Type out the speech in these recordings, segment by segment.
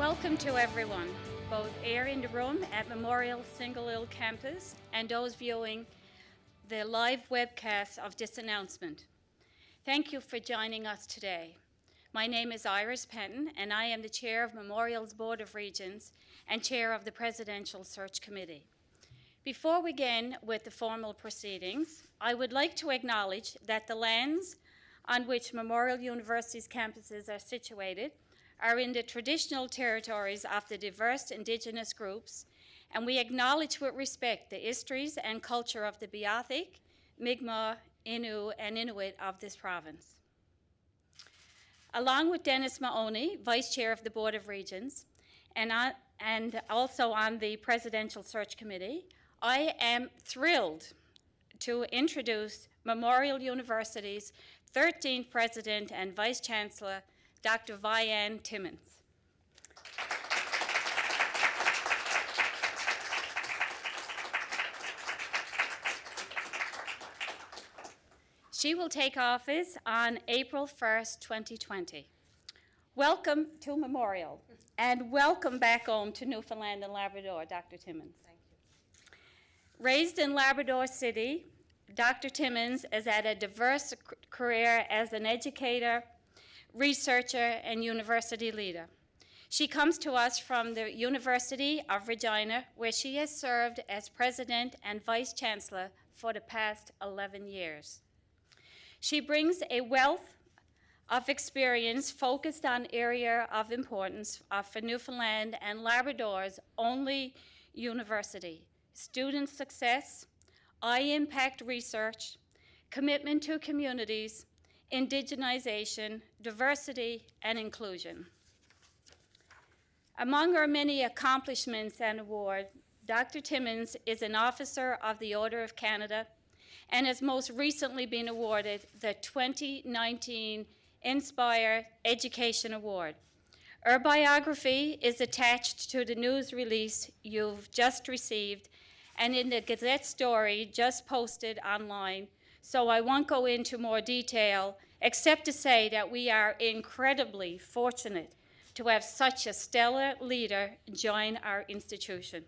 Welcome to everyone, both here in the room at Memorial Single Hill Campus and those viewing the live webcast of this announcement. Thank you for joining us today. My name is Iris Petten, and I am the Chair of Memorial's Board of Regents and Chair of the Presidential Search Committee. Before we begin with the formal proceedings, I would like to acknowledge that the lands on which Memorial University's campuses are situated are in the traditional territories of the diverse Indigenous groups, and we acknowledge with respect the histories and culture of the Beothuk, Mi'kmaq, Innu, and Inuit of this province. Along with Dennis Mahoney, Vice Chair of the Board of Regents, and also on the Presidential Search Committee, I am thrilled to introduce Memorial University's 13th President and Vice-Chancellor, Dr. Vianne Timmons. She will take office on April 1st, 2020. Welcome to Memorial, and welcome back home to Newfoundland and Labrador, Dr. Timmons. Thank you. Raised in Labrador City, Dr. Timmons has had a diverse career as an educator, researcher, and university leader. She comes to us from the University of Regina, where she has served as President and Vice-Chancellor for the past 11 years. She brings a wealth of experience focused on area of importance for Newfoundland and Labrador's only university: student success, high-impact research, commitment to communities, indigenization, diversity, and inclusion. Among her many accomplishments and awards, Dr. Timmons is an officer of the Order of Canada and has most recently been awarded the 2019 Inspire Education Award. Her biography is attached to the news release you've just received and in the Gazette story just posted online, so I won't go into more detail except to say that we are incredibly fortunate to have such a stellar leader join our institution.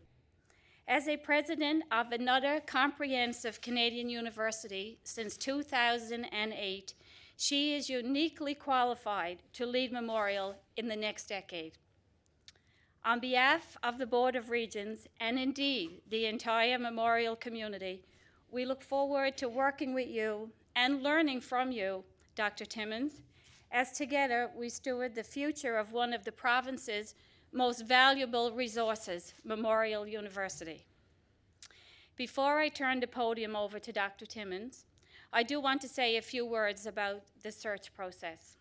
As a president of another comprehensive Canadian university since 2008, she is uniquely qualified to lead Memorial in the next decade. On behalf of the Board of Regents, and indeed the entire Memorial community, we look forward to working with you and learning from you, Dr. Timmons, as together we steward the future of one of the province's most valuable resources, Memorial University. Before I turn the podium over to Dr. Timmons, I do want to say a few words about the search process.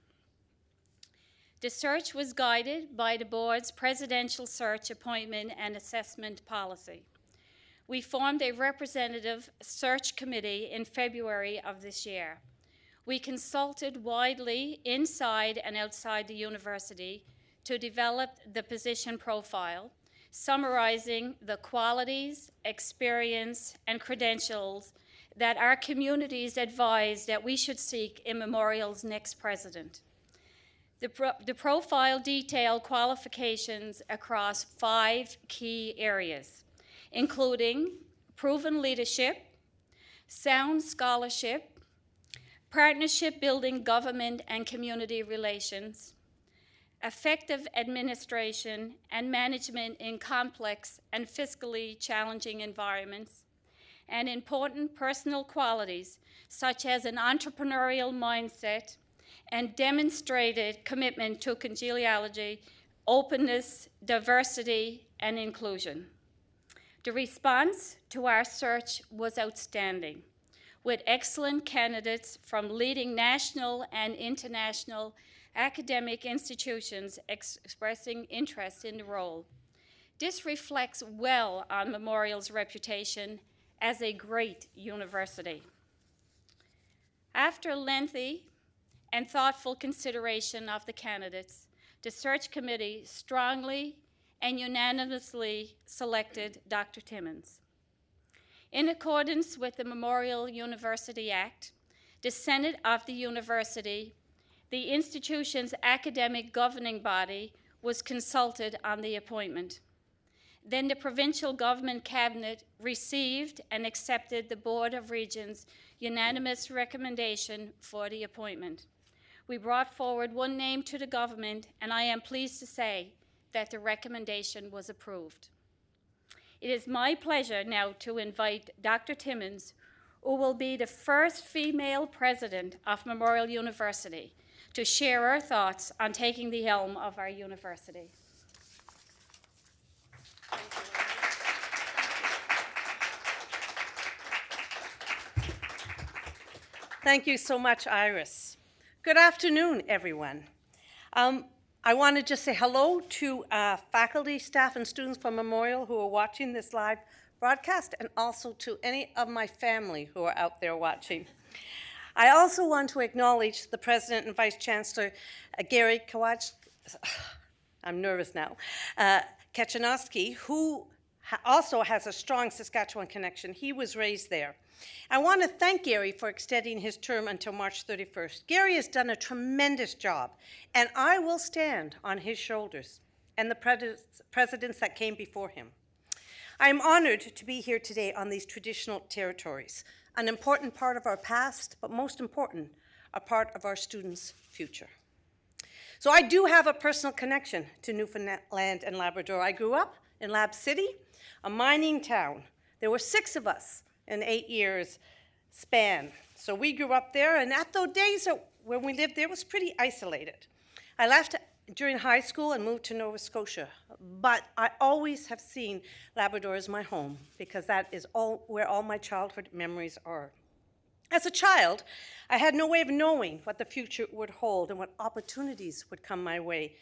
The search was guided by the board's presidential search appointment and assessment policy. We formed a representative search committee in February of this year. We consulted widely inside and outside the university to develop the position profile, summarizing the qualities, experience, and credentials that our communities advise that we should seek in Memorial's next president. The profile detailed qualifications across 5 key areas, including proven leadership, sound scholarship, partnership building government and community relations, effective administration and management in complex and fiscally challenging environments, and important personal qualities such as an entrepreneurial mindset and demonstrated commitment to collegiality, openness, diversity, and inclusion. The response to our search was outstanding, with excellent candidates from leading national and international academic institutions expressing interest in the role. This reflects well on Memorial's reputation as a great university. After lengthy and thoughtful consideration of the candidates, the search committee strongly and unanimously selected Dr. Timmons. In accordance with the Memorial University Act, the Senate of the university, the institution's academic governing body, was consulted on the appointment. Then the provincial government cabinet received and accepted the Board of Regents' unanimous recommendation for the appointment. We brought forward one name to the government, and I am pleased to say that the recommendation was approved. It is my pleasure now to invite Dr. Timmons, who will be the first female president of Memorial University, to share her thoughts on taking the helm of our university. Thank you so much, Iris. Good afternoon, everyone. I want to just say hello to faculty, staff, and students from Memorial who are watching this live broadcast, and also to any of my family who are out there watching. I also want to acknowledge the President and Vice-Chancellor, Gary Kowacz, I'm nervous now, Kachanowski, who also has a strong Saskatchewan connection. He was raised there. I want to thank Gary for extending his term until March 31st. Gary has done a tremendous job, and I will stand on his shoulders and the presidents that came before him. I am honored to be here today on these traditional territories, an important part of our past, but most important, a part of our students' future. So I do have a personal connection to Newfoundland and Labrador. I grew up in Lab City, a mining town. There were 6 of us in 8 years span. So we grew up there, and at those days when we lived there, it was pretty isolated. I left during high school and moved to Nova Scotia, but I always have seen Labrador as my home because that is where all my childhood memories are. As a child, I had no way of knowing what the future would hold and what opportunities would come my way,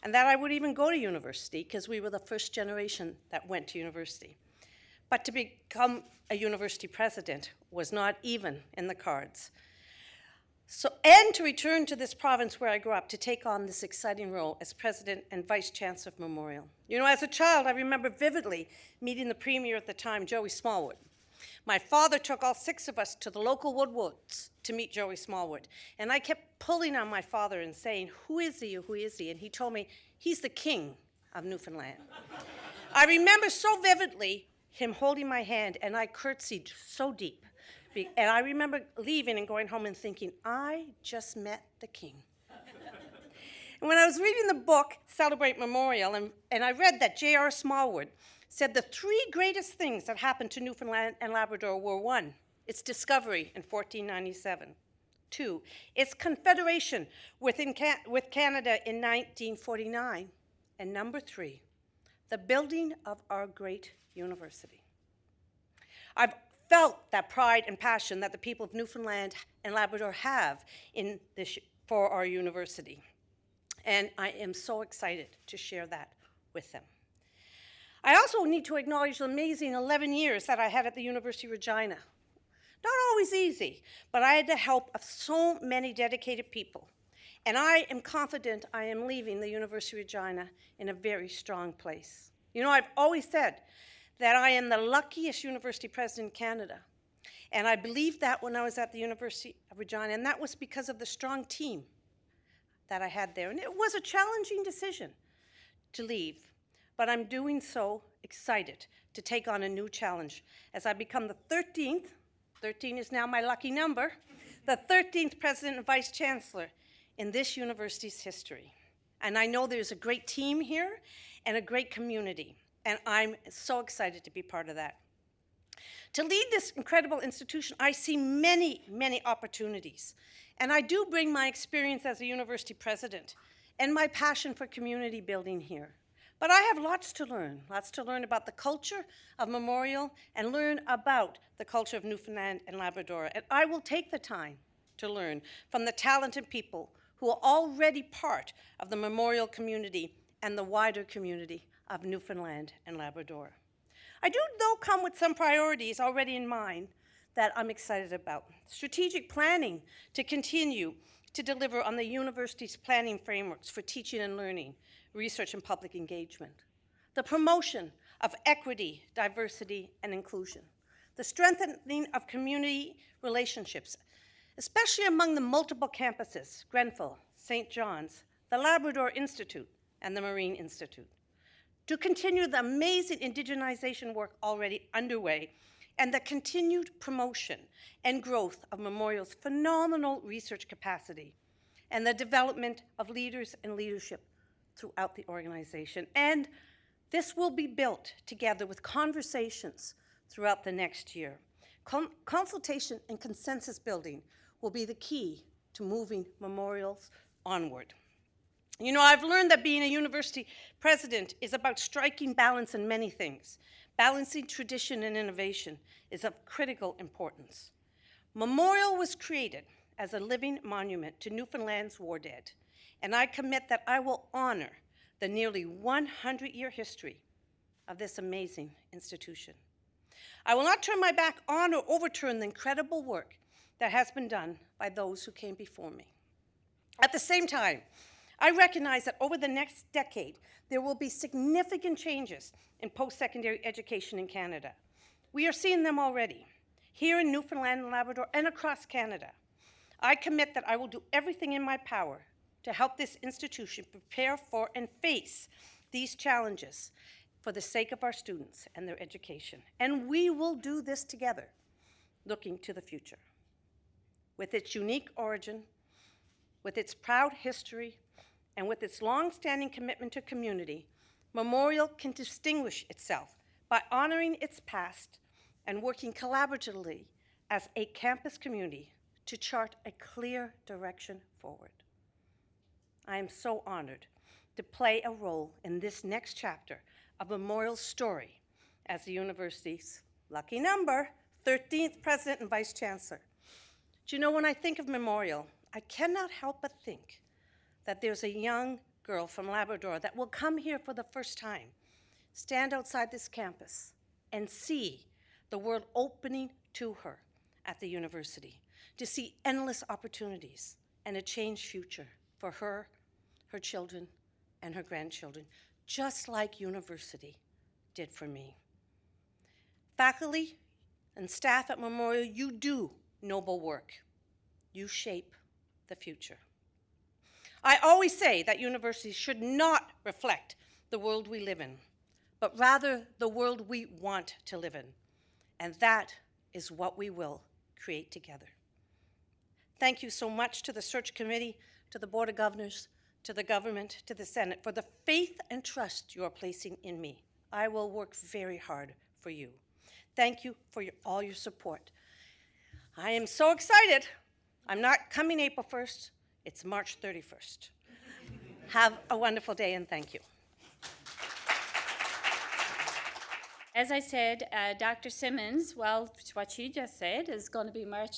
and that I would even go to university because we were the first generation that went to university. But to become a university president was not even in the cards. And to return to this province where I grew up to take on this exciting role as president and vice-chancellor of Memorial. You know, as a child, I remember vividly meeting the premier at the time, Joey Smallwood. My father took all 6 of us to the local Woodwoods to meet Joey Smallwood. And I kept pulling on my father and saying, "Who is he? Who is he?" And he told me, "He's the king of Newfoundland." I remember so vividly him holding my hand, and I curtsied so deep. And I remember leaving and going home and thinking, I just met the king. And when I was reading the book, Celebrate Memorial, and I read that J.R. Smallwood said the 3 greatest things that happened to Newfoundland and Labrador were: 1, its discovery in 1497. 2, its confederation with Canada in 1949. And number 3, the building of our great university. I've felt that pride and passion that the people of Newfoundland and Labrador have for our university. And I am so excited to share that with them. I also need to acknowledge the amazing 11 years that I had at the University of Regina. Not always easy, but I had the help of so many dedicated people. And I am confident I am leaving the University of Regina in a very strong place. You know, I've always said that I am the luckiest university president in Canada. And I believed that when I was at the University of Regina, and that was because of the strong team that I had there. And it was a challenging decision to leave, but I'm doing so excited to take on a new challenge as I become the 13th, 13 is now my lucky number, the 13th president and vice chancellor in this university's history. And I know there's a great team here and a great community. And I'm so excited to be part of that. To lead this incredible institution, I see many, many opportunities. And I do bring my experience as a university president and my passion for community building here. But I have lots to learn about the culture of Memorial and learn about the culture of Newfoundland and Labrador. And I will take the time to learn from the talented people who are already part of the Memorial community and the wider community of Newfoundland and Labrador. I do, though, come with some priorities already in mind that I'm excited about. Strategic planning to continue to deliver on the university's planning frameworks for teaching and learning, research and public engagement. The promotion of equity, diversity, and inclusion. The strengthening of community relationships, especially among the multiple campuses, Grenfell, St. John's, the Labrador Institute, and the Marine Institute, to continue the amazing indigenization work already underway and the continued promotion and growth of Memorial's phenomenal research capacity and the development of leaders and leadership throughout the organization. And this will be built together with conversations throughout the next year. Consultation and consensus building will be the key to moving Memorials onward. You know, I've learned that being a university president is about striking balance in many things. Balancing tradition and innovation is of critical importance. Memorial was created as a living monument to Newfoundland's war dead, and I commit that I will honor the nearly 100-year history of this amazing institution. I will not turn my back on or overturn the incredible work that has been done by those who came before me. At the same time, I recognize that over the next decade, there will be significant changes in post-secondary education in Canada. We are seeing them already, here in Newfoundland and Labrador and across Canada. I commit that I will do everything in my power to help this institution prepare for and face these challenges for the sake of our students and their education. And we will do this together, looking to the future. With its unique origin, with its proud history, and with its long-standing commitment to community, Memorial can distinguish itself by honoring its past and working collaboratively as a campus community to chart a clear direction forward. I am so honored to play a role in this next chapter of Memorial's story as the university's lucky number, 13th president and vice-chancellor. Do you know, when I think of Memorial, I cannot help but think that there's a young girl from Labrador that will come here for the first time, stand outside this campus, and see the world opening to her at the university, to see endless opportunities and a changed future for her, her children, and her grandchildren, just like university did for me. Faculty and staff at Memorial, you do noble work. You shape the future. I always say that universities should not reflect the world we live in, but rather the world we want to live in. And that is what we will create together. Thank you so much to the Search Committee, to the Board of Governors, to the government, to the Senate, for the faith and trust you are placing in me. I will work very hard for you. Thank you for all your support. I am so excited. I'm not coming April 1st. It's March 31st. Have a wonderful day, and thank you. As I said, Dr. Timmons, well, what she just said is going to be March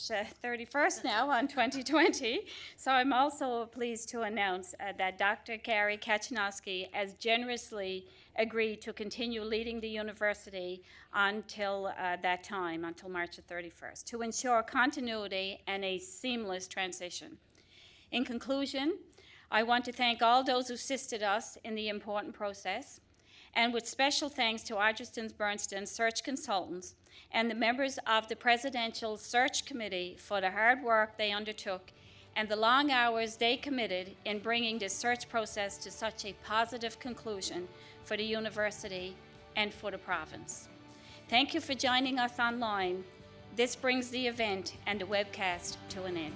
31st now on 2020. So I'm also pleased to announce that Dr. Gary Kachanowski has generously agreed to continue leading the university until that time, until March 31st, to ensure continuity and a seamless transition. In conclusion, I want to thank all those who assisted us in the important process, and with special thanks to Argerstons Bernstein search consultants and the members of the Presidential Search Committee for the hard work they undertook and the long hours they committed in bringing the search process to such a positive conclusion for the university and for the province. Thank you for joining us online. This brings the event and the webcast to an end.